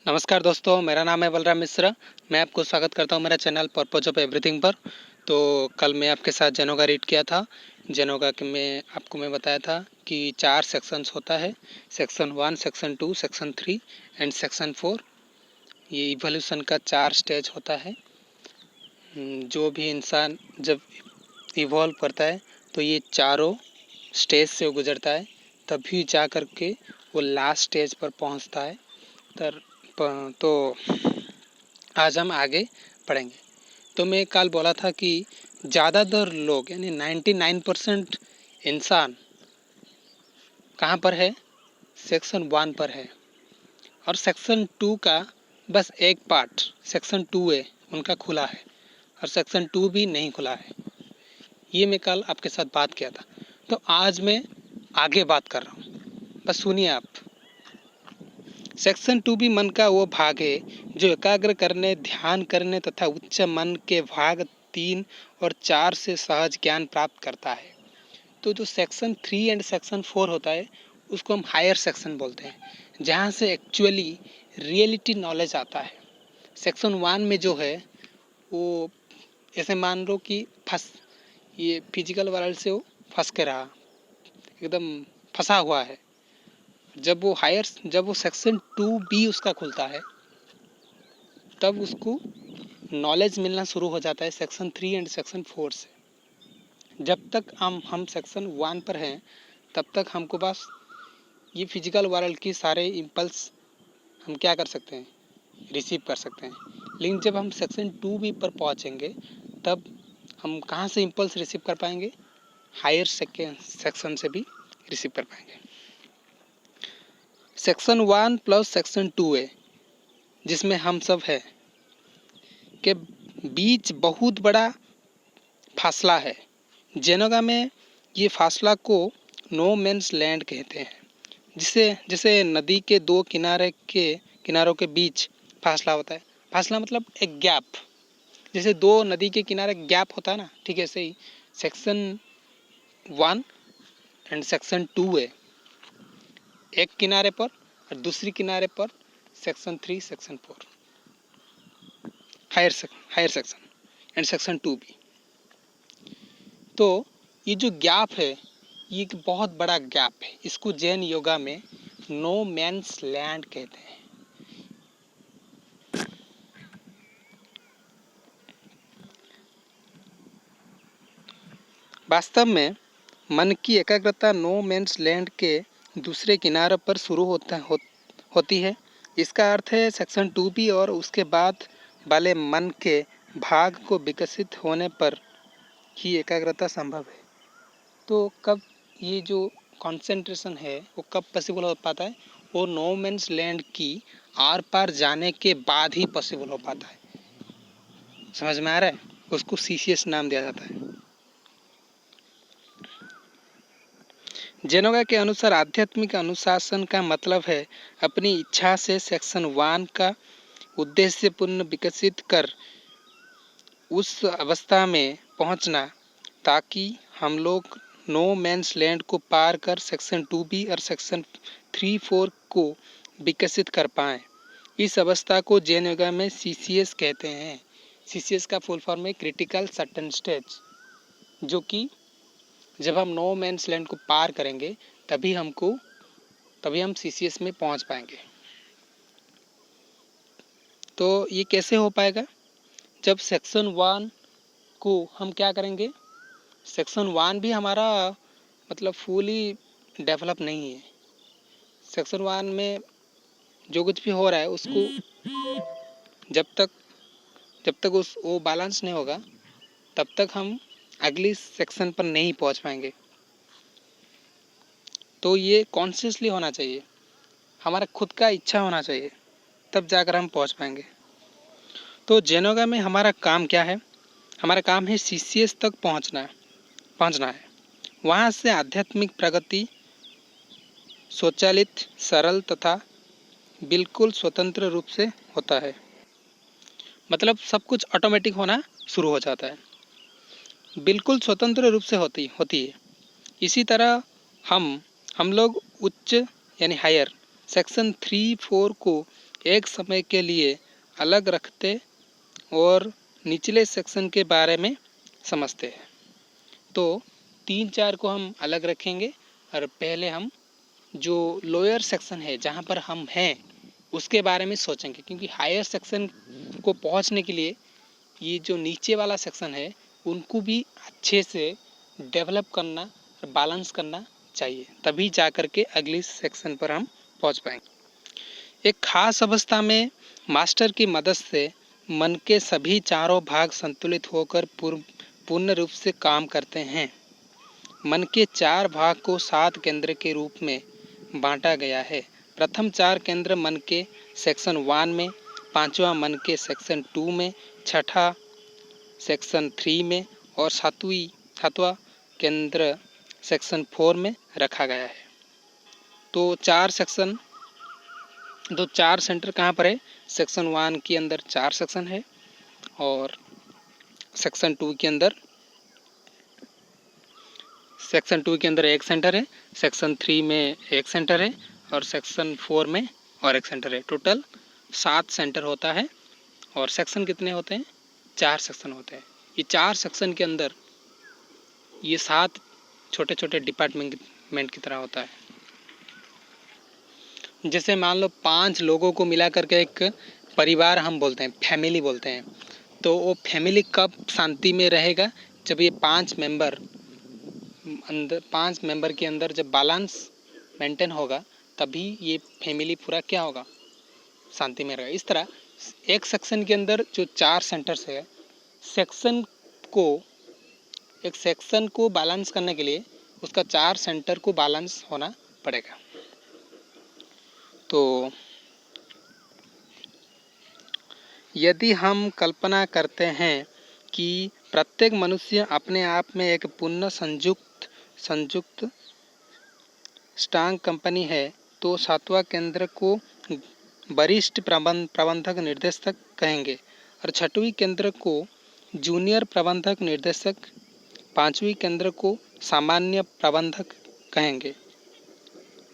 नमस्कार दोस्तों, मेरा नाम है बलराम मिश्रा। मैं आपको स्वागत करता हूं मेरा चैनल पर्पज ऑफ एवरीथिंग पर। तो कल मैं आपके साथ जेनोगा रीड किया था। जेनोगा के मैं आपको बताया था कि 4 सेक्शंस होता है। Section 1, section 2, section 3 and section 4। ये इवोल्यूशन का 4 स्टेज होता है। जो भी इंसान जब इवॉल्व करता है तो ये चारों स्टेज से गुजरता है, तभी जा कर के वो लास्ट स्टेज पर पहुंचता है। तो आज हम आगे पढ़ेंगे। तो मैं कल बोला था कि ज़्यादातर लोग यानी 99% इंसान कहाँ पर है? सेक्शन 1 पर है। और सेक्शन 2 का बस एक पार्ट, सेक्शन 2A उनका खुला है और सेक्शन 2 भी नहीं खुला है। ये मैं कल आपके साथ बात किया था। तो आज मैं आगे बात कर रहा हूँ, बस सुनिए आप। सेक्शन 2 भी मन का वो भाग है जो एकाग्र करने, ध्यान करने तथा उच्च मन के भाग 3 और 4 से सहज ज्ञान प्राप्त करता है। तो जो सेक्शन 3 एंड सेक्शन 4 होता है उसको हम हायर सेक्शन बोलते हैं, जहाँ से एक्चुअली रियलिटी नॉलेज आता है। सेक्शन 1 में जो है वो ऐसे मान लो कि ये फिजिकल वर्ल्ड से वो फंस के रहा, एकदम फंसा हुआ है। जब वो सेक्शन 2B उसका खुलता है तब उसको नॉलेज मिलना शुरू हो जाता है सेक्शन 3 एंड सेक्शन 4 से। जब तक हम सेक्शन 1 पर हैं तब तक हमको बस ये फिजिकल वर्ल्ड की सारे इम्पल्स हम क्या कर सकते हैं, रिसीव कर सकते हैं। लेकिन जब हम सेक्शन 2B पर पहुंचेंगे तब हम कहाँ से इम्पल्स रिसीव कर पाएंगे? हायर सेक्शन से भी रिसीव कर पाएंगे। सेक्शन 1 प्लस सेक्शन 2A जिसमें हम सब है के बीच बहुत बड़ा फासला है। जेनोगा में ये फासला को नो मैंस लैंड कहते हैं। जिसे नदी के दो किनारों के बीच फासला होता है। फासला मतलब एक गैप, जैसे दो नदी के किनारे गैप होता है ना, ठीक है। ऐसे ही सेक्शन 1 एंड सेक्शन 2A एक किनारे पर और दूसरी किनारे पर section 3, section 4 higher section and section 2B। तो ये जो गैप है ये एक बहुत बड़ा गैप है। इसको जैन योगा में नो मैंस लैंड कहते हैं। वास्तव में मन की एकाग्रता नो मैंस लैंड के दूसरे किनारे पर शुरू होती है। इसका अर्थ है सेक्शन 2B और उसके बाद वाले मन के भाग को विकसित होने पर ही एकाग्रता संभव है। तो कब ये जो कंसंट्रेशन है वो कब पॉसिबल हो पाता है? वो नो मैंस लैंड की आर पार जाने के बाद ही पॉसिबल हो पाता है। समझ में आ रहा है? उसको CCS नाम दिया जाता है। जेनोगा के अनुसार आध्यात्मिक अनुशासन का मतलब है अपनी इच्छा से सेक्शन 1 का उद्देश्यपूर्ण विकसित कर उस अवस्था में पहुंचना ताकि हम लोग नो मैंस लैंड को पार कर सेक्शन 2B और सेक्शन 3-4 को विकसित कर पाएं। इस अवस्था को जैन योगा में CCS कहते हैं। CCS का फुल फॉर्म है क्रिटिकल सर्टेन स्टेज, जो कि जब हम नो मैंस लैंड को पार करेंगे तभी हम CCS में पहुंच पाएंगे। तो ये कैसे हो पाएगा? जब सेक्शन 1 को हम क्या करेंगे, सेक्शन 1 भी हमारा मतलब फुली डेवलप नहीं है। सेक्शन 1 में जो कुछ भी हो रहा है उसको जब तक वो बैलेंस नहीं होगा तब तक हम अगली सेक्शन पर नहीं पहुंच पाएंगे। तो ये कॉन्शियसली होना चाहिए, हमारा खुद का इच्छा होना चाहिए, तब जाकर हम पहुंच पाएंगे। तो जेनोगा में हमारा काम क्या है? हमारा काम है CCS तक पहुंचना है। वहां से आध्यात्मिक प्रगति स्वचालित, सरल तथा बिल्कुल स्वतंत्र रूप से होता है। मतलब सब कुछ ऑटोमेटिक होना शुरू हो जाता है, बिल्कुल स्वतंत्र रूप से होती है। इसी तरह हम लोग उच्च यानी हायर सेक्शन 3-4 को एक समय के लिए अलग रखते और निचले सेक्शन के बारे में समझते हैं। तो 3-4 को हम अलग रखेंगे और पहले हम जो लोअर सेक्शन है जहाँ पर हम हैं उसके बारे में सोचेंगे, क्योंकि हायर सेक्शन को पहुँचने के लिए ये जो नीचे वाला सेक्शन है उनको भी अच्छे से डेवलप करना और बैलेंस करना चाहिए, तभी जा कर के अगली सेक्शन पर हम पहुँच पाएंगे। एक खास अवस्था में मास्टर की मदद से मन के सभी चारों भाग संतुलित होकर पूर्ण रूप से काम करते हैं। मन के 4 भाग को 7 केंद्र के रूप में बांटा गया है। प्रथम 4 केंद्र मन के सेक्शन 1 में, 5वां मन के सेक्शन 2 में, 6ठा सेक्शन 3 में और 7वां केंद्र सेक्शन 4 में रखा गया है। तो 4 सेंटर कहाँ पर है? सेक्शन 1 के अंदर 4 सेक्शन है और सेक्शन 2 के अंदर एक सेंटर है, सेक्शन 3 में एक सेंटर है और सेक्शन 4 में और एक सेंटर है। टोटल 7 सेंटर होता है। और सेक्शन कितने होते हैं? 4 सेक्शन होते हैं। ये 4 सेक्शन के अंदर ये 7 छोटे छोटे डिपार्टमेंट की तरह होता है। जैसे मान लो 5 लोगों को मिला करके एक परिवार हम बोलते हैं, फैमिली बोलते हैं। तो वो फैमिली कब शांति में रहेगा? जब ये 5 मेंबर के अंदर जब बैलेंस मेंटेन होगा, तभी ये फैमिली पूरा क्या होगा? शांति में रहेगा। इस तरह एक सेक्शन के अंदर जो 4 सेंटर्स है, एक सेक्शन को बैलेंस करने के लिए उसका 4 सेंटर को बैलेंस होना पड़ेगा। तो यदि हम कल्पना करते हैं कि प्रत्येक मनुष्य अपने आप में एक पुनः संयुक्त स्ट्रांग कंपनी है, तो 7वां केंद्र को वरिष्ठ प्रबंधक निर्देशक कहेंगे और 6वीं केंद्र को जूनियर प्रबंधक निर्देशक, 5वीं केंद्र को सामान्य प्रबंधक कहेंगे।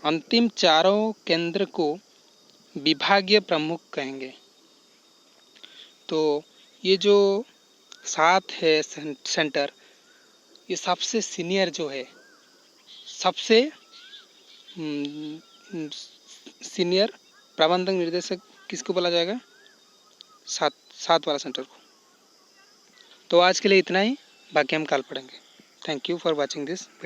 अंतिम 4 केंद्र को विभागीय प्रमुख कहेंगे। तो ये जो 7 है सेंटर, ये सबसे सीनियर जो है, सबसे सीनियर प्रबंधक निर्देशक किसको बोला जाएगा? 7 वाला सेंटर को। तो आज के लिए इतना ही, बाकी हम कल पढ़ेंगे। Thank you for watching this.